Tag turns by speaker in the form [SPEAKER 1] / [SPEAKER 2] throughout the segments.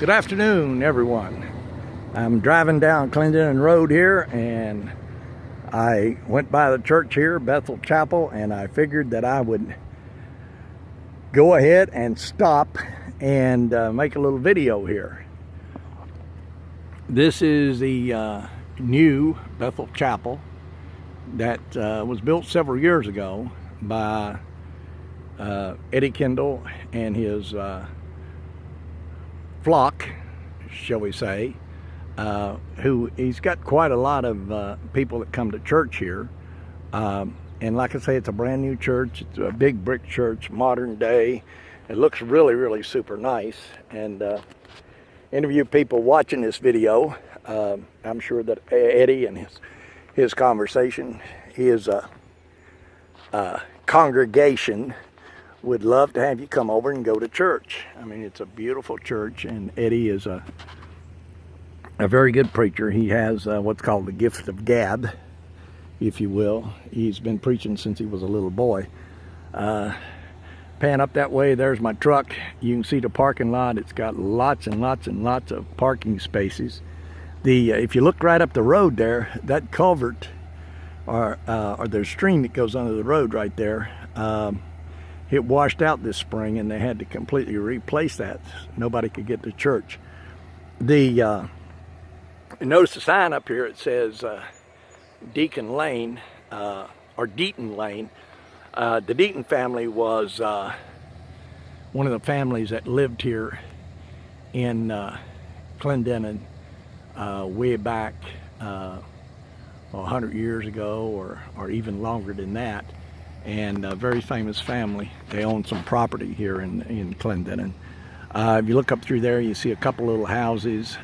[SPEAKER 1] Good afternoon, everyone. I'm driving down Clendennin Road here, and I went by the church here, Bethel Chapel, and I figured that I would go ahead and stop and make a little video here. This is the new Bethel Chapel that was built several years ago by Eddie Kendall and his flock, shall we say, who he's got quite a lot of people that come to church here. And like I say, it's a brand new church. It's a big brick church, modern day. It looks really, really super nice. And any of you people watching this video, I'm sure that Eddie and his conversation, his congregation would love to have you come over and go to church. I mean, it's a beautiful church, and Eddie is a very good preacher. He has what's called the gift of gab, if you will. He's been preaching since he was a little boy. Pan up that way, there's my truck. You can see the parking lot. It's got lots and lots and lots of parking spaces. If you look right up the road there, that culvert or the stream that goes under the road right there, it washed out this spring, and they had to completely replace that. Nobody could get to church. Notice the sign up here. It says Deacon Lane, or Deaton Lane. The Deaton family was one of the families that lived here in Clendennin way back 100 years ago, or even longer than that. And a very famous family. They own some property here in Clendennin. If you look up through there, you see a couple little houses.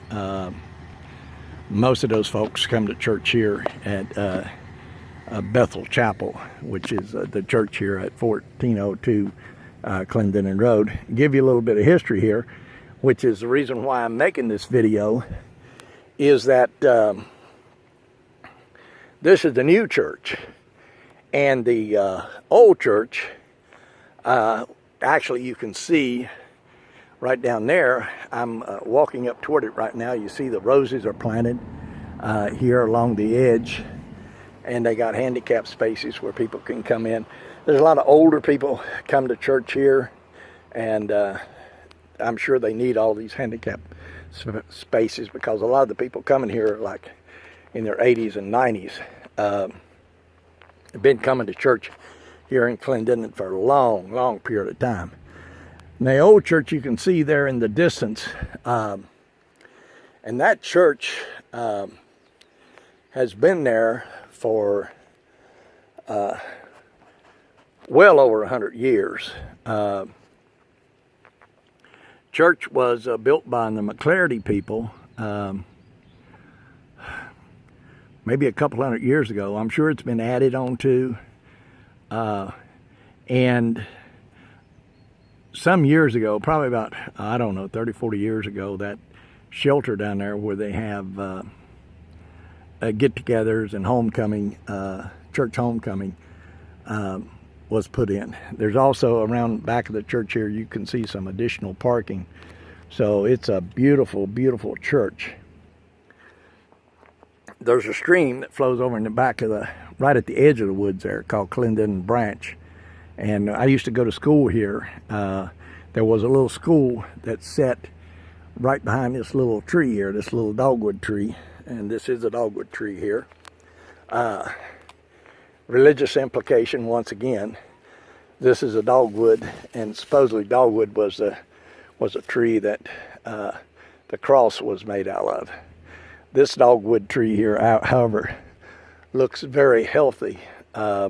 [SPEAKER 1] Most of those folks come to church here at Bethel Chapel, which is the church here at 1402 Clendennin Road. Give you a little bit of history here, which is the reason why I'm making this video, is that this is the new church. And the old church, actually you can see right down there. I'm walking up toward it right now. You see the roses are planted here along the edge, and they got handicap spaces where people can come in. There's a lot of older people come to church here, and I'm sure they need all these handicap spaces, because a lot of the people coming here are like in their 80s and 90s. Been coming to church here in Clendennin for a long, long period of time. And the old church you can see there in the distance, and that church has been there for well over 100 years. Church was built by the McClarty people maybe a couple hundred years ago. I'm sure it's been added on to. And some years ago, probably about, I don't know, 30, 40 years ago, that shelter down there where they have get-togethers and homecoming, church homecoming, was put in. There's also, around back of the church here, you can see some additional parking. So it's a beautiful, beautiful church. There's a stream that flows over in the back of right at the edge of the woods there, called Clendennin Branch. And I used to go to school here. There was a little school that sat right behind this little tree here, this little dogwood tree. And this is a dogwood tree here. Religious implication, once again. This is a dogwood, and supposedly dogwood was a tree that the cross was made out of. This dogwood tree here, however, looks very healthy. A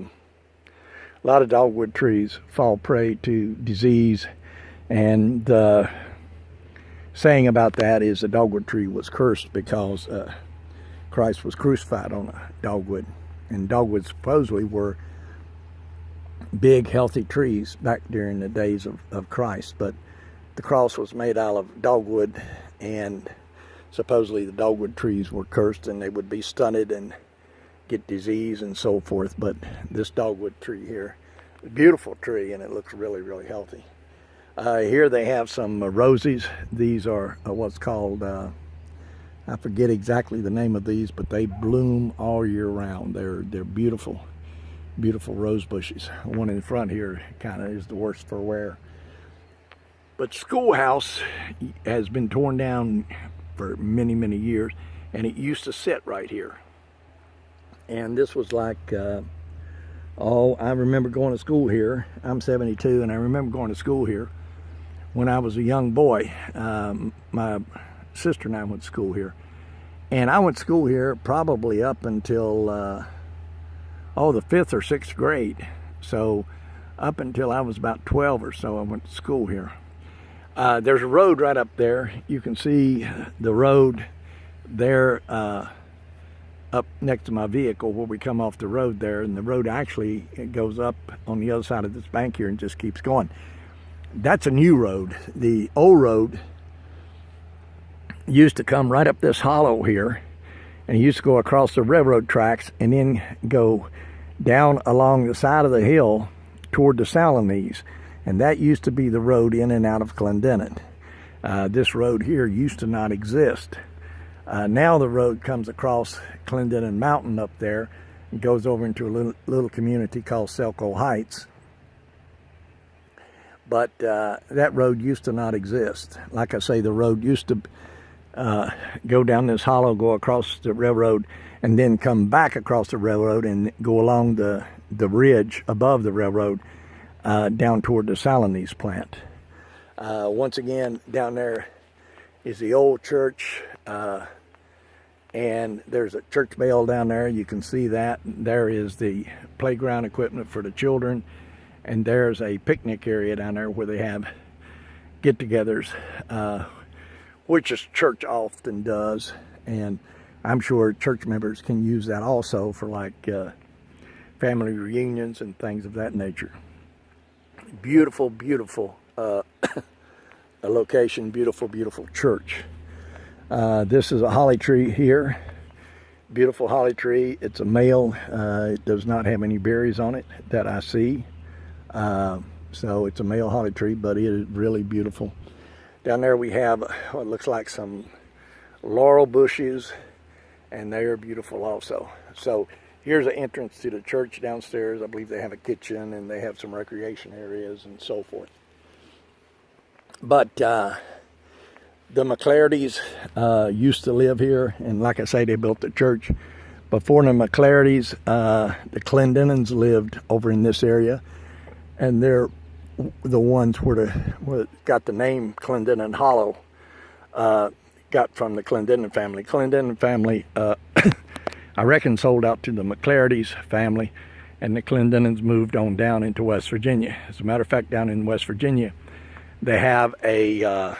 [SPEAKER 1] lot of dogwood trees fall prey to disease, and the saying about that is the dogwood tree was cursed because Christ was crucified on a dogwood. And dogwoods supposedly were big, healthy trees back during the days of Christ. But the cross was made out of dogwood, and supposedly the dogwood trees were cursed, and they would be stunted and get disease and so forth. But this dogwood tree here, a beautiful tree, and it looks really, really healthy. Here they have some roses. These are what's called, I forget exactly the name of these, but they bloom all year round. They're beautiful, beautiful rose bushes. One in front here kind of is the worst for wear. But schoolhouse has been torn down for many, many years, and it used to sit right here. And this was like, I remember going to school here. I'm 72, and I remember going to school here when I was a young boy. My sister and I went to school here. And I went to school here probably up until, the 5th or 6th grade. So up until I was about 12 or so, I went to school here. There's a road right up there. You can see the road there up next to my vehicle where we come off the road there. And the road actually goes up on the other side of this bank here and just keeps going. That's a new road. The old road used to come right up this hollow here, and it used to go across the railroad tracks and then go down along the side of the hill toward the Salinese. And that used to be the road in and out of Clendennin. This road here used to not exist. Now the road comes across Clendennin Mountain up there and goes over into a little community called Selco Heights. But that road used to not exist. Like I say, the road used to go down this hollow, go across the railroad, and then come back across the railroad and go along the ridge above the railroad down toward the Salinese plant. Once again, down there is the old church, and there's a church bell down there. You can see that. There is the playground equipment for the children, and there's a picnic area down there where they have get-togethers, which this church often does, and I'm sure church members can use that also for like family reunions and things of that nature. Beautiful, beautiful location, beautiful, beautiful church. This is a holly tree here. Beautiful holly tree. It's a male. It does not have any berries on it that I see. So it's a male holly tree, but it is really beautiful. Down there we have what looks like some laurel bushes, and they are beautiful also. So here's an entrance to the church downstairs. I believe they have a kitchen and they have some recreation areas and so forth. But the McClartys used to live here, and like I say, they built the church. Before the McClartys, the Clendennins lived over in this area, and they're the ones where got the name Clendennin Hollow, got from the Clendennin family. Clendennin family, I reckon, sold out to the McClartys family, and the Clendennins moved on down into West Virginia. As a matter of fact, down in West Virginia, they have a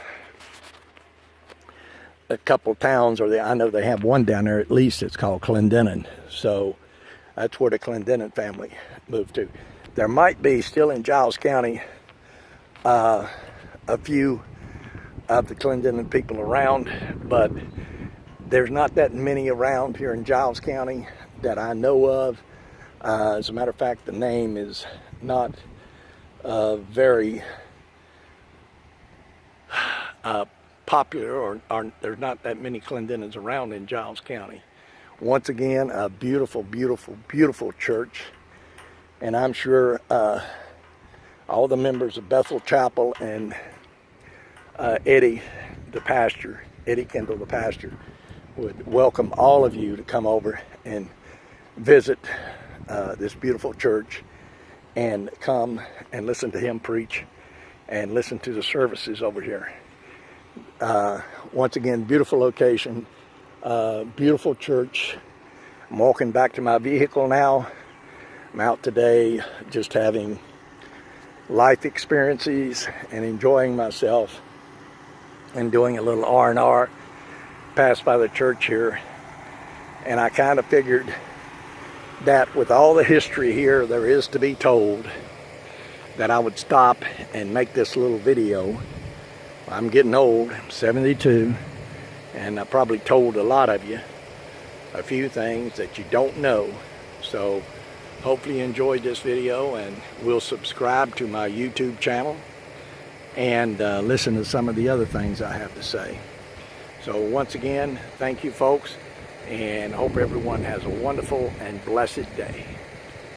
[SPEAKER 1] couple towns, or I know they have one down there at least. It's called Clendennin. So that's where the Clendennin family moved to. There might be still in Giles County a few of the Clendennin people around, but there's not that many around here in Giles County that I know of. As a matter of fact, the name is not very popular, or there's not that many Clendennins around in Giles County. Once again, a beautiful, beautiful, beautiful church. And I'm sure all the members of Bethel Chapel and Eddie Kendall, the pastor, would welcome all of you to come over and visit this beautiful church and come and listen to him preach and listen to the services over here. Once again, beautiful location, beautiful church. I'm walking back to my vehicle now. I'm out today just having life experiences and enjoying myself and doing a little R&R. Passed by the church here, and I kind of figured that with all the history here there is to be told, that I would stop and make this little video. I'm getting old, I'm 72, and I probably told a lot of you a few things that you don't know. So hopefully you enjoyed this video, and will subscribe to my YouTube channel and listen to some of the other things I have to say. So once again, thank you folks, and hope everyone has a wonderful and blessed day.